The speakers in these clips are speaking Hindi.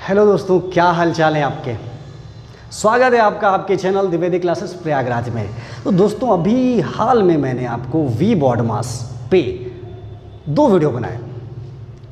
हेलो दोस्तों, क्या हाल चाल है आपके। स्वागत है आपका आपके चैनल द्विवेदी क्लासेस प्रयागराज में। तो दोस्तों, अभी हाल में मैंने आपको वी बॉड मास पे 2 वीडियो बनाए,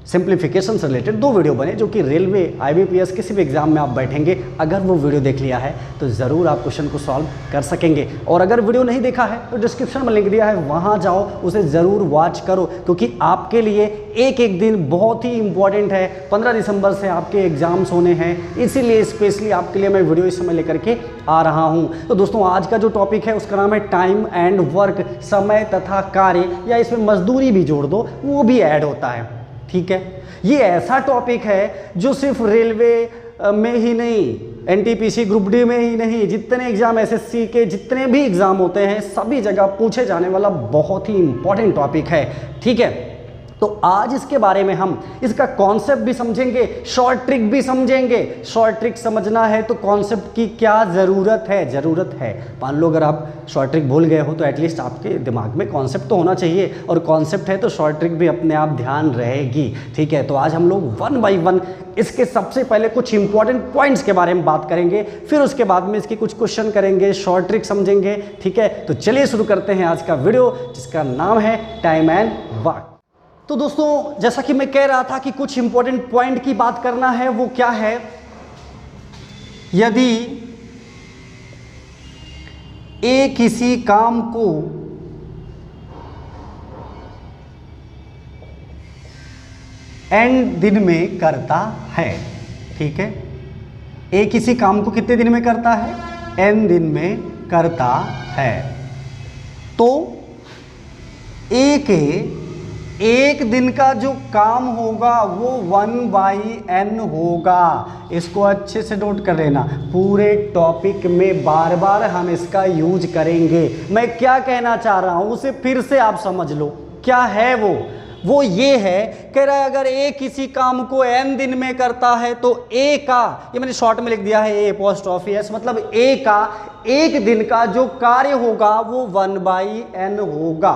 सिंप्लीफिकेशन से रिलेटेड 2 वीडियो बने, जो कि रेलवे IBPS किसी भी एग्जाम में आप बैठेंगे, अगर वो वीडियो देख लिया है तो ज़रूर आप क्वेश्चन को सॉल्व कर सकेंगे। और अगर वीडियो नहीं देखा है तो डिस्क्रिप्शन में लिंक दिया है, वहाँ जाओ, उसे ज़रूर वॉच करो, क्योंकि आपके लिए एक एक दिन बहुत ही इंपॉर्टेंट है। 15 दिसंबर से आपके एग्जाम्स होने हैं, इसीलिए स्पेशली आपके लिए मैं वीडियो इस समय लेकर के आ रहा हूँ। तो दोस्तों, आज का जो टॉपिक है उसका नाम है टाइम एंड वर्क, समय तथा कार्य, या इसमें मजदूरी भी जोड़ दो, वो भी ऐड होता है। ठीक है, ये ऐसा टॉपिक है जो सिर्फ रेलवे में ही नहीं, NTPC ग्रुप डी में ही नहीं, जितने एग्जाम SSC के जितने भी एग्जाम होते हैं सभी जगह पूछे जाने वाला बहुत ही इंपॉर्टेंट टॉपिक है। ठीक है, तो आज इसके बारे में हम इसका कॉन्सेप्ट भी समझेंगे, शॉर्ट ट्रिक भी समझेंगे। शॉर्ट ट्रिक समझना है तो कॉन्सेप्ट की क्या ज़रूरत है। मान लो अगर आप शॉर्ट ट्रिक भूल गए हो तो एटलीस्ट आपके दिमाग में कॉन्सेप्ट तो होना चाहिए, और कॉन्सेप्ट है तो शॉर्ट ट्रिक भी अपने आप ध्यान रहेगी। ठीक है, तो आज हम लोग 1 बाय 1 इसके सबसे पहले कुछ इंपॉर्टेंट पॉइंट्स के बारे में बात करेंगे, फिर उसके बाद में इसके कुछ क्वेश्चन करेंगे, शॉर्ट ट्रिक समझेंगे। ठीक है, तो चलिए शुरू करते हैं आज का वीडियो, जिसका नाम है टाइम एंड वर्क। तो दोस्तों, जैसा कि मैं कह रहा था कि कुछ इंपॉर्टेंट पॉइंट की बात करना है, वो क्या है, यदि ए किसी काम को n दिन में करता है, ठीक है, ए किसी काम को कितने दिन में करता है, n दिन में करता है, तो ए के एक दिन का जो काम होगा वो 1/n होगा। इसको अच्छे से नोट कर लेना, पूरे टॉपिक में बार बार हम इसका यूज करेंगे। मैं क्या कहना चाह रहा हूं उसे फिर से आप समझ लो, क्या है वो ये है, कह रहा है अगर ए किसी काम को n दिन में करता है तो ए का, ये मैंने शॉर्ट में लिख दिया है A', मतलब ए का एक दिन का जो कार्य होगा वो 1/n होगा।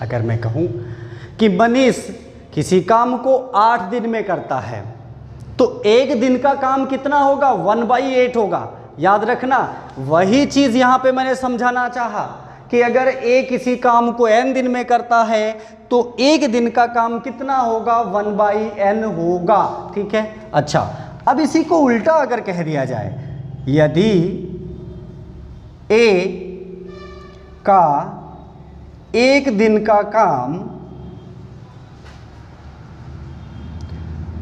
अगर मैं कहूं कि मनीष किसी काम को 8 दिन में करता है तो एक दिन का काम कितना होगा, 1/8 होगा। याद रखना, वही चीज यहां पे मैंने समझाना चाहा कि अगर ए किसी काम को n दिन में करता है तो एक दिन का काम कितना होगा, 1/n होगा। ठीक है, अच्छा, अब इसी को उल्टा अगर कह दिया जाए, यदि ए का एक दिन का काम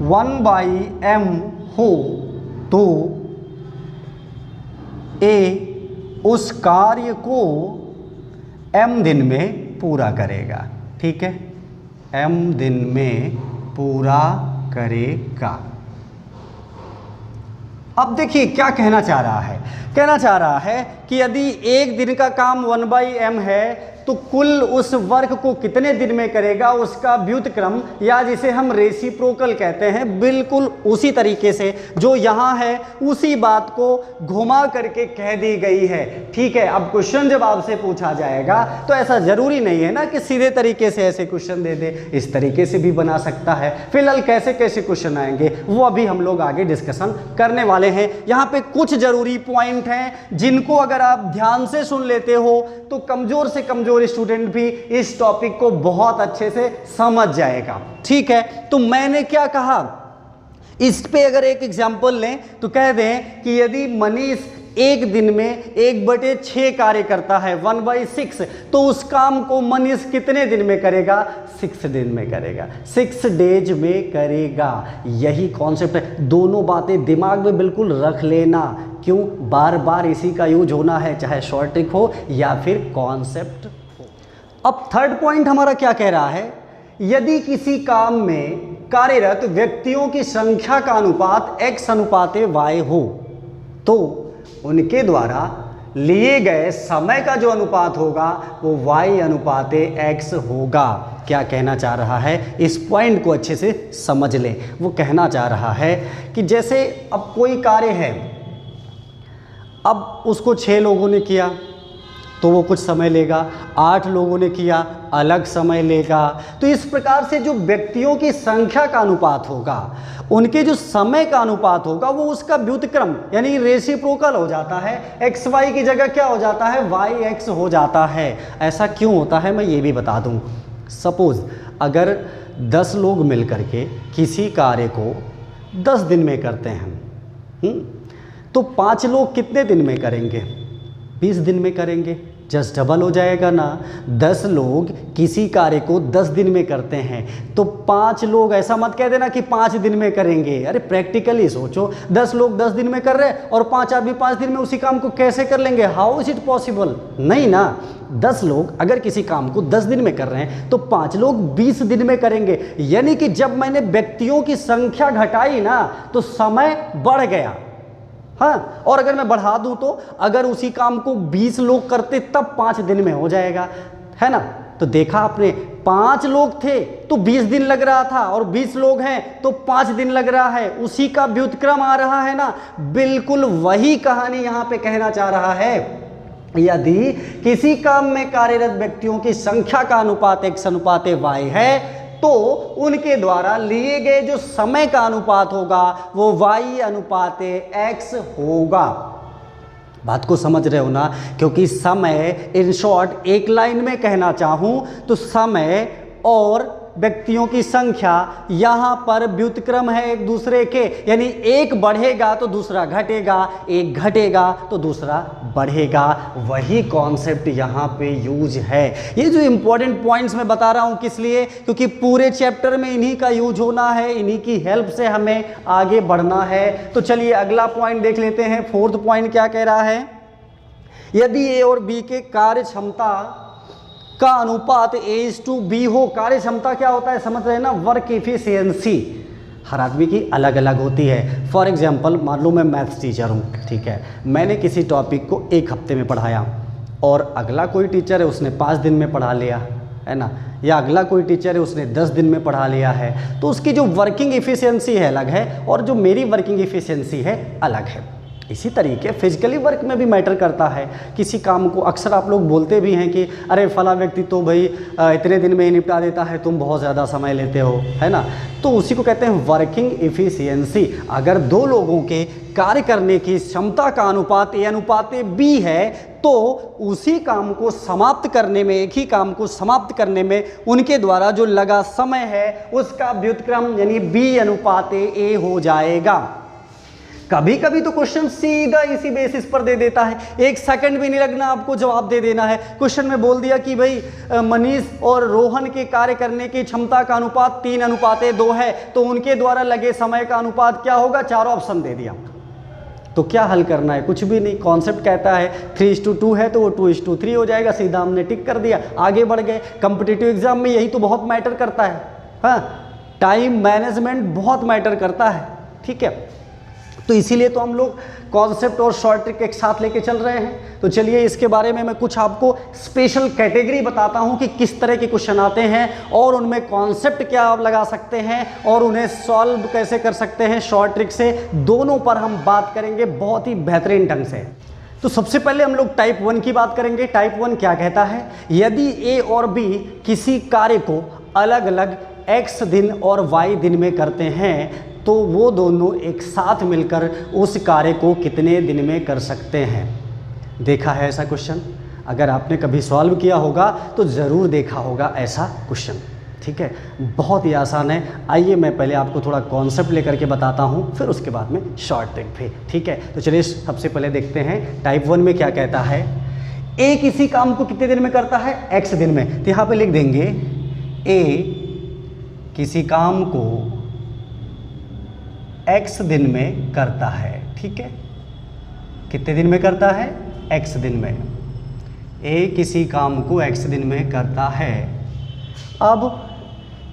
1/m हो तो ए उस कार्य को m दिन में पूरा करेगा। ठीक है, m दिन में पूरा करेगा। अब देखिए क्या कहना चाह रहा है कि यदि एक दिन का काम 1/m है तो कुल उस वर्क को कितने दिन में करेगा, उसका व्युत्क्रम, या जिसे हम रेसिप्रोकल कहते हैं, बिल्कुल उसी तरीके से जो यहाँ है उसी बात को घुमा करके कह दी गई है। ठीक है, अब क्वेश्चन जब आपसे पूछा जाएगा तो ऐसा जरूरी नहीं है ना कि सीधे तरीके से ऐसे क्वेश्चन दे दे, इस तरीके से भी बना सकता है। फिलहाल कैसे कैसे क्वेश्चन आएंगे वो अभी हम लोग आगे डिस्कशन करने वाले हैं। यहाँ पे कुछ जरूरी पॉइंट हैं जिनको अगर आप ध्यान से सुन लेते हो तो कमजोर से कमजोर स्टूडेंट भी इस टॉपिक को बहुत अच्छे से समझ जाएगा। ठीक है, तो मैंने क्या कहा, इस पे अगर एक एग्जांपल लें तो कह दें कि यदि मनीष एक दिन में 1/6 कार्य करता है, 1/6, तो उस काम को मनीष कितने दिन में करेगा, 6 दिन में करेगा, 6 डेज में करेगा। यही कॉन्सेप्ट है, दोनों बातें दिमाग में बिल्कुल रख लेना। क्यों, बार बार इसी का यूज होना है, चाहे शॉर्ट ट्रिक हो या फिर कॉन्सेप्ट हो। अब थर्ड पॉइंट हमारा क्या कह रहा है, यदि किसी काम में कार्यरत व्यक्तियों की संख्या का अनुपात x/y हो तो उनके द्वारा लिए गए समय का जो अनुपात होगा वो y/x होगा। क्या कहना चाह रहा है, इस पॉइंट को अच्छे से समझ लें। वो कहना चाह रहा है कि जैसे अब कोई कार्य है, अब उसको 6 लोगों ने किया तो वो कुछ समय लेगा, 8 लोगों ने किया अलग समय लेगा। तो इस प्रकार से जो व्यक्तियों की संख्या का अनुपात होगा, उनके जो समय का अनुपात होगा, वो उसका व्युत्क्रम यानी रेसिप्रोकल हो जाता है। एक्स वाई की जगह क्या हो जाता है, वाई एक्स हो जाता है। ऐसा क्यों होता है मैं ये भी बता दूं। सपोज अगर 10 लोग मिलकर के किसी कार्य को 10 दिन में करते हैं, तो 5 लोग कितने दिन में करेंगे, 20 दिन में करेंगे। जस्ट डबल हो जाएगा ना। 10 लोग किसी कार्य को 10 दिन में करते हैं, तो 5 लोग, ऐसा मत कह देना कि 5 दिन में करेंगे। अरे प्रैक्टिकली सोचो, 10 लोग 10 दिन में कर रहे हैं और 5 आदमी 5 दिन में उसी काम को कैसे कर लेंगे, हाउ इज इट पॉसिबल। नहीं ना, 10 लोग अगर किसी काम को 10 दिन में कर रहे हैं तो 5 लोग 20 दिन में करेंगे। यानी कि जब मैंने व्यक्तियों की संख्या घटाई ना तो समय बढ़ गया। हाँ, और अगर मैं बढ़ा दूं तो अगर उसी काम को 20 लोग करते तब 5 दिन में हो जाएगा, है ना। तो देखा आपने, 5 लोग थे तो 20 दिन लग रहा था और 20 लोग हैं तो 5 दिन लग रहा है। उसी का व्युत्क्रम आ रहा है ना। बिल्कुल वही कहानी यहां पे कहना चाह रहा है। यदि किसी काम में कार्यरत व्यक्तियों की संख्या का अनुपात x अनुपात y है तो उनके द्वारा लिए गए जो समय का अनुपात होगा वो y अनुपात x होगा। बात को समझ रहे हो ना। क्योंकि समय, इन शॉर्ट एक लाइन में कहना चाहूं तो समय और व्यक्तियों की संख्या यहाँ पर व्युत्क्रम है एक दूसरे के, यानी एक बढ़ेगा तो दूसरा घटेगा, एक घटेगा तो दूसरा बढ़ेगा। वही कॉन्सेप्ट यहाँ पे यूज है। ये जो इंपॉर्टेंट पॉइंट्स मैं बता रहा हूँ किस लिए, क्योंकि पूरे चैप्टर में इन्हीं का यूज होना है, इन्हीं की हेल्प से हमें आगे बढ़ना है। तो चलिए अगला पॉइंट देख लेते हैं। 4th पॉइंट क्या कह रहा है, यदि ए और बी के कार्य क्षमता का अनुपात A/B हो। कार्य क्षमता क्या होता है समझ रहे हैं ना, वर्क एफिशिएंसी हर आदमी की अलग अलग होती है। फॉर एग्जांपल मान लो मैं मैथ्स टीचर हूँ, ठीक है, मैंने किसी टॉपिक को 1 हफ्ते में पढ़ाया और अगला कोई टीचर है उसने 5 दिन में पढ़ा लिया, है ना, या अगला कोई टीचर है उसने 10 दिन में पढ़ा लिया है। तो उसकी जो वर्किंग एफिशिएंसी है अलग है और जो मेरी वर्किंग एफिशिएंसी है अलग है। इसी तरीके फिजिकली वर्क में भी मैटर करता है। किसी काम को अक्सर आप लोग बोलते भी हैं कि अरे फला व्यक्ति तो भाई इतने दिन में ही निपटा देता है, तुम बहुत ज़्यादा समय लेते हो, है ना। तो उसी को कहते हैं वर्किंग एफिशिएंसी। अगर 2 लोगों के कार्य करने की क्षमता का अनुपात A अनुपात B है तो उसी काम को समाप्त करने में, एक ही काम को समाप्त करने में उनके द्वारा जो लगा समय है उसका व्युत्क्रम यानी B अनुपात A हो जाएगा। कभी कभी तो क्वेश्चन सीधा इसी बेसिस पर दे देता है, 1 सेकंड भी नहीं लगना आपको जवाब दे देना है। क्वेश्चन में बोल दिया कि भाई मनीष और रोहन के कार्य करने की क्षमता का अनुपात 3 अनुपात 2 है, तो उनके द्वारा लगे समय का अनुपात क्या होगा, 4 ऑप्शन दे दिया। तो क्या हल करना है, कुछ भी नहीं। कॉन्सेप्ट कहता है 3:2 है तो वो 2:3 हो जाएगा, सीधा हमने टिक कर दिया, आगे बढ़ गए। कॉम्पिटिटिव एग्जाम में यही तो बहुत मैटर करता है। हाँ, टाइम मैनेजमेंट बहुत मैटर करता है, ठीक है। तो इसीलिए तो हम लोग कॉन्सेप्ट और शॉर्ट ट्रिक एक साथ लेके चल रहे हैं। तो चलिए इसके बारे में मैं कुछ आपको स्पेशल कैटेगरी बताता हूं कि किस तरह के क्वेश्चन आते हैं और उनमें कॉन्सेप्ट क्या आप लगा सकते हैं और उन्हें सॉल्व कैसे कर सकते हैं शॉर्ट ट्रिक से। दोनों पर हम बात करेंगे बहुत ही बेहतरीन ढंग से। तो सबसे पहले हम लोग टाइप 1 की बात करेंगे। टाइप 1 क्या कहता है, यदि ए और बी किसी कार्य को अलग अलग x दिन और y दिन में करते हैं तो वो दोनों एक साथ मिलकर उस कार्य को कितने दिन में कर सकते हैं। देखा है ऐसा क्वेश्चन, अगर आपने कभी सॉल्व किया होगा तो ज़रूर देखा होगा ऐसा क्वेश्चन, ठीक है। बहुत ही आसान है। आइए मैं पहले आपको थोड़ा कॉन्सेप्ट लेकर के बताता हूँ, फिर उसके बाद में शॉर्ट ट्रिक भी, ठीक है। तो चलिए सबसे पहले देखते हैं टाइप 1 में क्या कहता है। ए किसी काम को कितने दिन में करता है, x दिन में। तो यहाँ पे लिख देंगे ए किसी काम को x दिन में करता है, ठीक है। कितने दिन में करता है, x दिन में। a किसी काम को x दिन में करता है। अब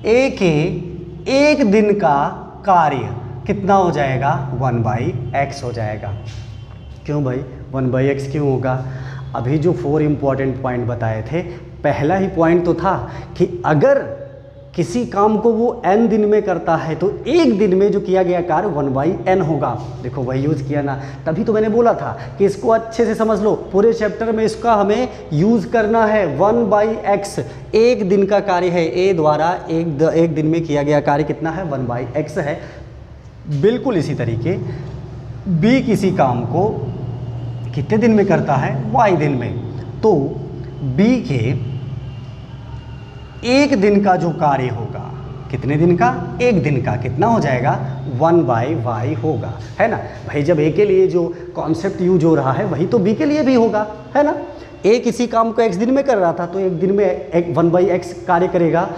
a के 1 दिन का कार्य कितना हो जाएगा, 1/x हो जाएगा। क्यों भाई 1/x क्यों होगा, अभी जो 4 इंपॉर्टेंट पॉइंट बताए थे, पहला ही पॉइंट तो था कि अगर किसी काम को वो n दिन में करता है तो एक दिन में जो किया गया कार्य 1/n होगा। देखो वही यूज़ किया ना, तभी तो मैंने बोला था कि इसको अच्छे से समझ लो। पूरे चैप्टर में इसका हमें यूज़ करना है। 1/x एक दिन का कार्य है, a द्वारा एक दिन में किया गया कार्य कितना है, 1/x है। बिल्कुल इसी तरीके b किसी काम को कितने दिन में करता है, y दिन में, तो b के एक दिन का जो कार्य होगा, कितने दिन का, एक दिन का, कितना हो जाएगा, 1/y होगा, है ना भाई। जब a के लिए जो कॉन्सेप्ट यूज हो रहा है वही तो b के लिए भी होगा, है ना। a किसी काम को x दिन में कर रहा था तो एक दिन में 1/x कार्य करेगा,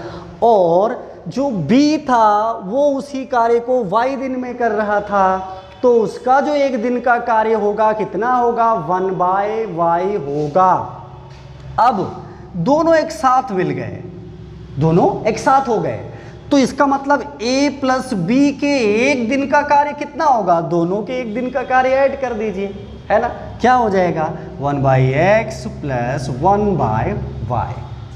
और जो b था वो उसी कार्य को y दिन में कर रहा था तो उसका जो एक दिन का कार्य होगा कितना होगा, 1/y होगा। अब दोनों एक साथ मिल गए, दोनों एक साथ हो गए, तो इसका मतलब a प्लस b के एक दिन का कार्य कितना होगा, दोनों के एक दिन का कार्य ऐड कर दीजिए, है ना। क्या हो जाएगा, 1/x प्लस 1/y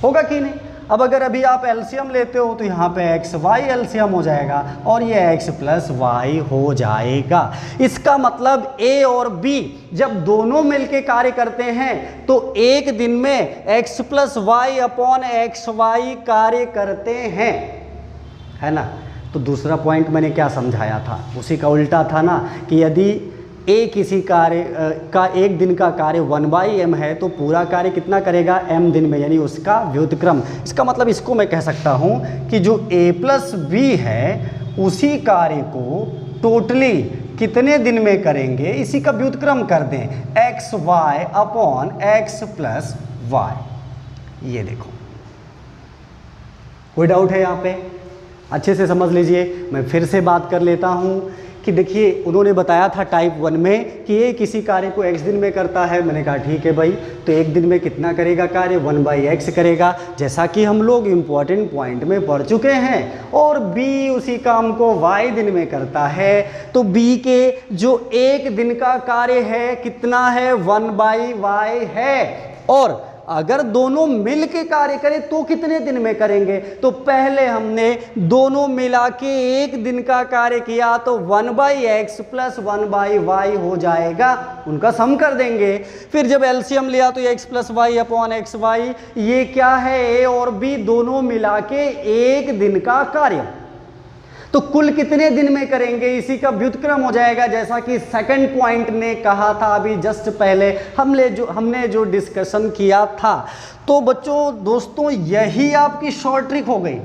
होगा कि नहीं। अब अगर अभी आप एलसीएम लेते हो तो यहाँ पे x y एलसीएम हो जाएगा और ये x प्लस y हो जाएगा। इसका मतलब a और b जब दोनों मिलके कार्य करते हैं तो एक दिन में x plus Y upon x Y कार्य करते हैं, है ना। तो दूसरा पॉइंट मैंने क्या समझाया था, उसी का उल्टा था ना, कि यदि a किसी कार्य का एक दिन का कार्य 1/m है तो पूरा कार्य कितना करेगा, m दिन में, यानी उसका व्युत्क्रम। इसका मतलब इसको मैं कह सकता हूँ कि जो a प्लस b है उसी कार्य को टोटली कितने दिन में करेंगे, इसी का व्युत्क्रम कर दें, x y upon x plus y. ये देखो, कोई डाउट है यहाँ पे, अच्छे से समझ लीजिए। मैं फिर से बात कर लेता हूँ कि देखिए उन्होंने बताया था टाइप 1 में कि ये किसी कार्य को x दिन में करता है। मैंने कहा ठीक है भाई, तो एक दिन में कितना करेगा कार्य, 1/x करेगा, जैसा कि हम लोग इम्पॉर्टेंट पॉइंट में पढ़ चुके हैं। और b उसी काम को y दिन में करता है तो b के जो एक दिन का कार्य है कितना है, 1/y है। और अगर दोनों मिल के कार्य करें तो कितने दिन में करेंगे, तो पहले हमने दोनों मिला के एक दिन का कार्य किया तो 1/x प्लस 1/y हो जाएगा, उनका सम कर देंगे। फिर जब एलसीएम लिया तो x plus Y upon x y, ये क्या है, a और b दोनों मिला के एक दिन का कार्य, तो कुल कितने दिन में करेंगे, इसी का व्युत्क्रम हो जाएगा। जैसा कि सेकंड पॉइंट ने कहा था अभी जस्ट पहले हमने जो डिस्कशन किया था। तो बच्चों दोस्तों यही आपकी शॉर्ट ट्रिक हो गई।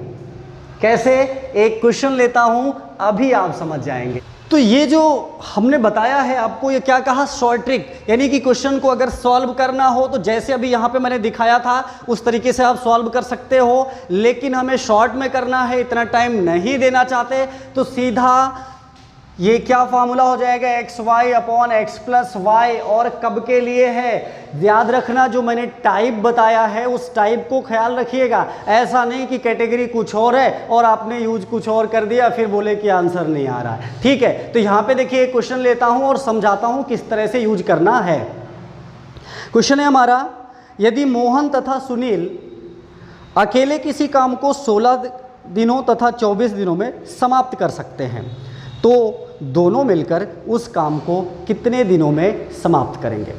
कैसे, एक क्वेश्चन लेता हूं, अभी आप समझ जाएंगे। तो ये जो हमने बताया है आपको, ये क्या कहा, शॉर्ट ट्रिक, यानी कि क्वेश्चन को अगर सॉल्व करना हो तो जैसे अभी यहाँ पे मैंने दिखाया था उस तरीके से आप सॉल्व कर सकते हो, लेकिन हमें शॉर्ट में करना है, इतना टाइम नहीं देना चाहते, तो सीधा ये क्या फार्मूला हो जाएगा, x y upon x plus y. और कब के लिए है, याद रखना जो मैंने टाइप बताया है उस टाइप को ख्याल रखिएगा। ऐसा नहीं कि कैटेगरी कुछ और है और आपने यूज कुछ और कर दिया फिर बोले कि आंसर नहीं आ रहा है, ठीक है। तो यहाँ पे देखिए एक क्वेश्चन लेता हूँ और समझाता हूँ किस तरह से यूज करना है। क्वेश्चन है हमारा, यदि मोहन तथा सुनील अकेले किसी काम को 16 दिनों तथा 24 दिनों में समाप्त कर सकते हैं तो दोनों मिलकर उस काम को कितने दिनों में समाप्त करेंगे।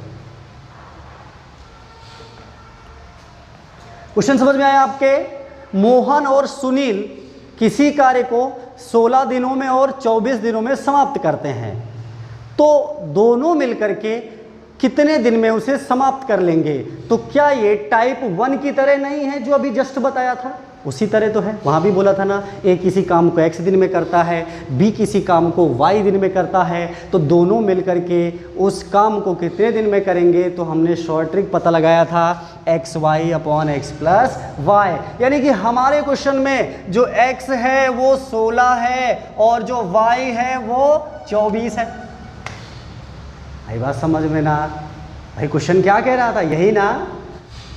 क्वेश्चन समझ में आया आपके। मोहन और सुनील किसी कार्य को 16 दिनों में और 24 दिनों में समाप्त करते हैं तो दोनों मिलकर के कितने दिन में उसे समाप्त कर लेंगे। तो क्या ये टाइप 1 की तरह नहीं है जो अभी जस्ट बताया था, उसी तरह तो है। वहाँ भी बोला था ना, ए किसी काम को x दिन में करता है, b किसी काम को y दिन में करता है, तो दोनों मिलकर के उस काम को कितने दिन में करेंगे। तो हमने शॉर्ट ट्रिक पता लगाया था, x y upon x plus y, यानी कि हमारे क्वेश्चन में जो x है वो 16 है और जो y है वो 24 है। आई बात समझ में ना भाई, क्वेश्चन क्या कह रहा था, यही ना।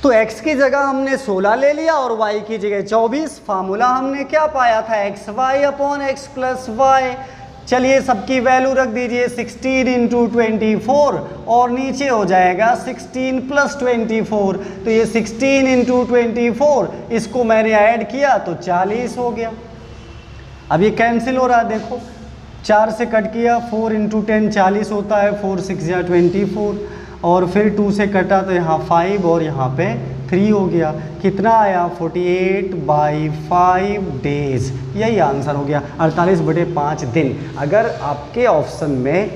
तो x की जगह हमने 16 ले लिया और y की जगह 24। फार्मूला हमने क्या पाया था, x y upon x plus y. चलिए सबकी वैल्यू रख दीजिए 16 इंटू 24 और नीचे हो जाएगा 16 प्लस 24। तो ये 16 इंटू 24 इसको मैंने ऐड किया तो 40 हो गया। अब ये कैंसिल हो रहा है, देखो 4 से कट किया, 4 इंटू 10 40 होता है, 4 6 या 24 और फिर 2 से कटा तो यहाँ 5 और यहाँ पे 3 हो गया। कितना आया 48/5 डेज, यही आंसर हो गया 48/5 दिन। अगर आपके ऑप्शन में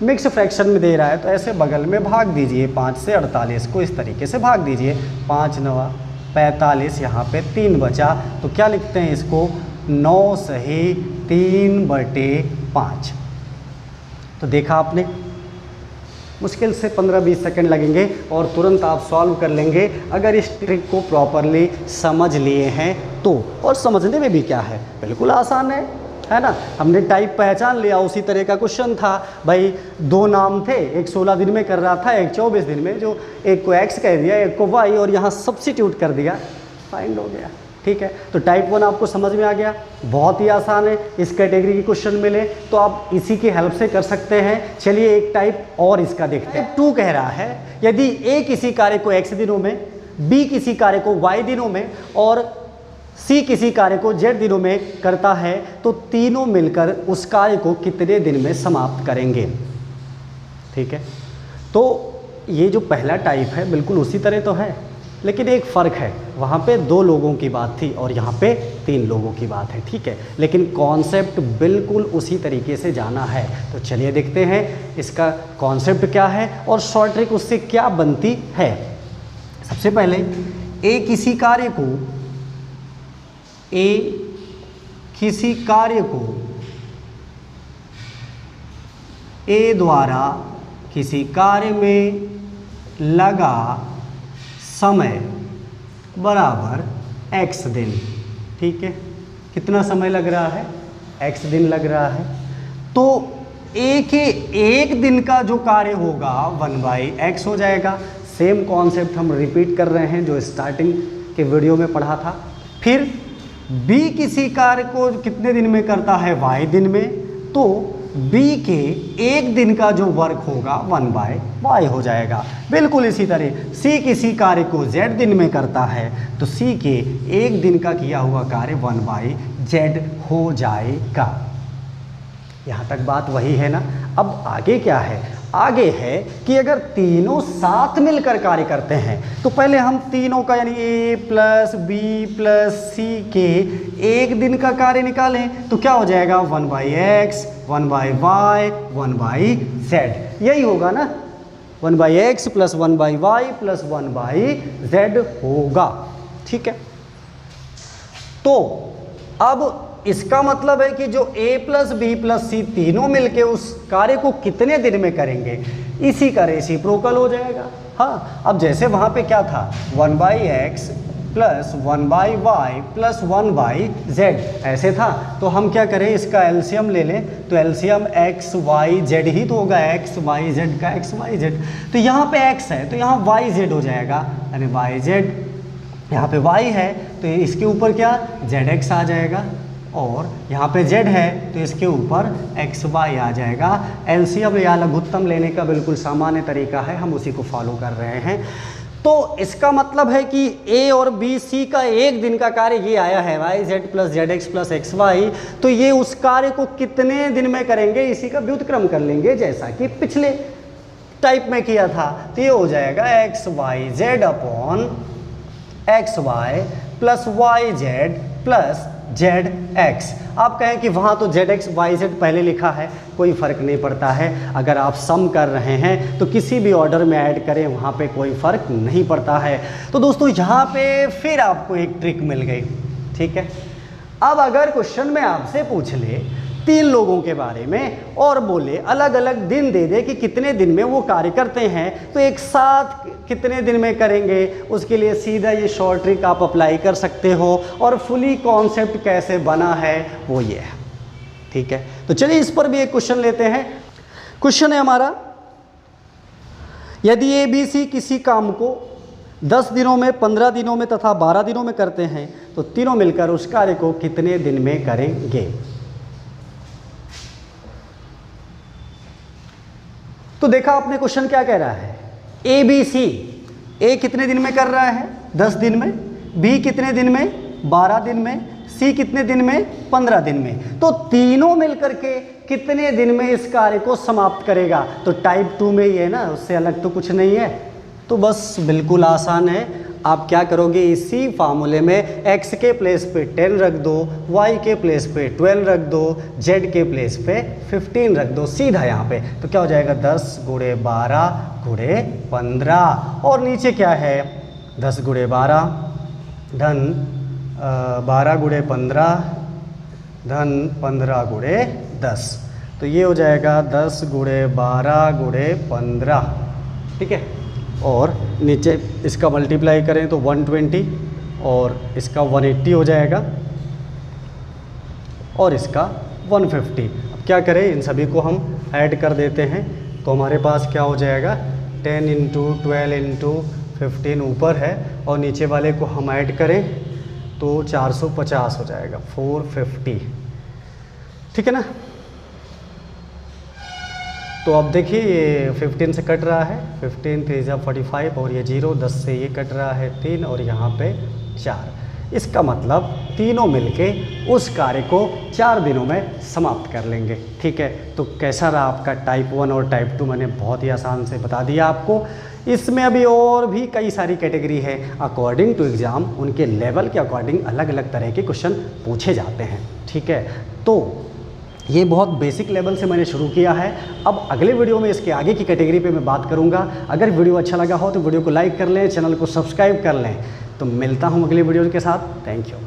मिक्स फ्रैक्शन में दे रहा है तो ऐसे बगल में भाग दीजिए, 5 से 48 को इस तरीके से भाग दीजिए, 5 9 45, यहाँ पे 3 बचा तो क्या लिखते हैं इसको 9 सही 3/5। तो देखा आपने, मुश्किल से 15-20 सेकंड लगेंगे और तुरंत आप सॉल्व कर लेंगे अगर इस ट्रिक को प्रॉपरली समझ लिए हैं तो। और समझने में भी क्या है, बिल्कुल आसान है ना। हमने टाइप पहचान लिया, उसी तरह का क्वेश्चन था भाई। 2 नाम थे, एक 16 दिन में कर रहा था, एक 24 दिन में, जो एक को x कह दिया, एक को y और यहाँ सब्स्टिट्यूट कर दिया, फाइंड हो गया। ठीक है, तो टाइप 1 आपको समझ में आ गया, बहुत ही आसान है। इस कैटेगरी के क्वेश्चन मिले तो आप इसी की हेल्प से कर सकते हैं। चलिए एक टाइप और इसका देखते हैं। 2 कह रहा है यदि a किसी कार्य को x दिनों में, b किसी कार्य को y दिनों में और c किसी कार्य को z दिनों में करता है तो तीनों मिलकर उस कार्य को कितने दिन में समाप्त करेंगे। ठीक है, तो ये जो पहला टाइप है बिल्कुल उसी तरह तो है, लेकिन एक फ़र्क है, वहाँ पे 2 लोगों की बात थी और यहाँ पे 3 लोगों की बात है। ठीक है, लेकिन कॉन्सेप्ट बिल्कुल उसी तरीके से जाना है। तो चलिए देखते हैं इसका कॉन्सेप्ट क्या है और शॉर्ट ट्रिक उससे क्या बनती है। सबसे पहले ए किसी कार्य को ए द्वारा किसी कार्य में लगा समय बराबर x दिन। ठीक है, कितना समय लग रहा है, x दिन लग रहा है। तो a के 1 दिन का जो कार्य होगा 1/x हो जाएगा। सेम कॉन्सेप्ट हम रिपीट कर रहे हैं जो स्टार्टिंग के वीडियो में पढ़ा था। फिर b किसी कार्य को कितने दिन में करता है, y दिन में, तो b के 1 दिन का जो वर्क होगा 1/y हो जाएगा। बिल्कुल इसी तरह c किसी कार्य को z दिन में करता है तो c के 1 दिन का किया हुआ कार्य 1/z हो जाएगा। यहाँ तक बात वही है ना। अब आगे क्या है, आगे है कि अगर तीनों साथ मिलकर कार्य करते हैं तो पहले हम तीनों का यानी a plus b plus c के 1 दिन का कार्य निकालें तो क्या हो जाएगा 1/x 1/y 1/z, यही होगा ना, 1/x plus 1/y plus 1/z होगा। ठीक है, तो अब इसका मतलब है कि जो a plus b plus c तीनों मिलके उस कार्य को कितने दिन में करेंगे, इसी का रेसिप्रोकल हो जाएगा। हाँ, अब जैसे वहाँ पे क्या था 1/x plus 1/y plus 1/z ऐसे था, तो हम क्या करें इसका एलसीएम ले लें। तो एलसीएम x y z ही तो होगा, x y z का x y z। तो यहाँ पे x है तो यहाँ y z हो जाएगा, यानी y z, यहाँ पे y है तो इसके ऊपर क्या zx आ जाएगा और यहाँ पे z है तो इसके ऊपर xy आ जाएगा। एलसीएम या लघुत्तम लेने का बिल्कुल सामान्य तरीका है, हम उसी को फॉलो कर रहे हैं। तो इसका मतलब है कि a और b c का 1 दिन का कार्य ये आया है yz plus zx plus xy, तो ये उस कार्य को कितने दिन में करेंगे इसी का व्युत्क्रम कर लेंगे जैसा कि पिछले टाइप में किया था। तो ये हो जाएगा xyz upon xy plus yz plus zx। आप कहें कि वहाँ तो zx yz पहले लिखा है, कोई फ़र्क नहीं पड़ता है। अगर आप सम कर रहे हैं तो किसी भी ऑर्डर में ऐड करें, वहाँ पे कोई फ़र्क नहीं पड़ता है। तो दोस्तों यहाँ पे फिर आपको एक ट्रिक मिल गई। ठीक है, अब अगर क्वेश्चन में आपसे पूछ ले 3 लोगों के बारे में और बोले अलग अलग दिन दे दे कि कितने दिन में वो कार्य करते हैं तो एक साथ कितने दिन में करेंगे, उसके लिए सीधा ये शॉर्ट ट्रिक आप अप्लाई कर सकते हो और फुली कॉन्सेप्ट कैसे बना है वो ये है। ठीक है, तो चलिए इस पर भी एक क्वेश्चन लेते हैं। क्वेश्चन है हमारा, यदि ए बी सी किसी काम को 10 दिनों में, 15 दिनों में तथा 12 दिनों में करते हैं तो तीनों मिलकर उस कार्य को कितने दिन में करेंगे। तो देखा आपने क्वेश्चन क्या कह रहा है, ए बी सी, ए कितने दिन में कर रहा है 10 दिन में, बी कितने दिन में 12 दिन में, सी कितने दिन में 15 दिन में। तो तीनों मिलकर के कितने दिन में इस कार्य को समाप्त करेगा, तो टाइप 2 में ही है ना, उससे अलग तो कुछ नहीं है। तो बस बिल्कुल आसान है, आप क्या करोगे, इसी फार्मूले में x के प्लेस पे 10 रख दो, y के प्लेस पे 12 रख दो, z के प्लेस पे 15 रख दो सीधा यहाँ पे। तो क्या हो जाएगा 10 गुणे 12 गुणे 15, और नीचे क्या है 10 गुणे 12 धन 12 गुणे 15 धन 15 गुणे 10। तो ये हो जाएगा 10 गुणे 12 गुणे 15, ठीक है। और नीचे इसका मल्टीप्लाई करें तो 120 और इसका 180 हो जाएगा और इसका 150। अब क्या करें, इन सभी को हम ऐड कर देते हैं। तो हमारे पास क्या हो जाएगा 10 इंटू 12 इंटू 15 ऊपर है और नीचे वाले को हम ऐड करें तो 450 हो जाएगा, 450, ठीक है ना। तो अब देखिए ये 15 से कट रहा है, 15 3 जा 45 और ये 0, 10 से ये कट रहा है 3 और यहाँ पे 4। इसका मतलब तीनों मिलके उस कार्य को 4 दिनों में समाप्त कर लेंगे, ठीक है। तो कैसा रहा आपका टाइप 1 और टाइप 2, मैंने बहुत ही आसान से बता दिया आपको। इसमें अभी और भी कई सारी कैटेगरी है, अकॉर्डिंग टू एग्ज़ाम उनके लेवल के अकॉर्डिंग अलग अलग तरह के क्वेश्चन पूछे जाते हैं, ठीक है। तो ये बहुत बेसिक लेवल से मैंने शुरू किया है। अब अगले वीडियो में इसके आगे की कैटेगरी पे मैं बात करूंगा। अगर वीडियो अच्छा लगा हो तो वीडियो को लाइक कर लें, चैनल को सब्सक्राइब कर लें। तो मिलता हूं अगले वीडियो के साथ। Thank you.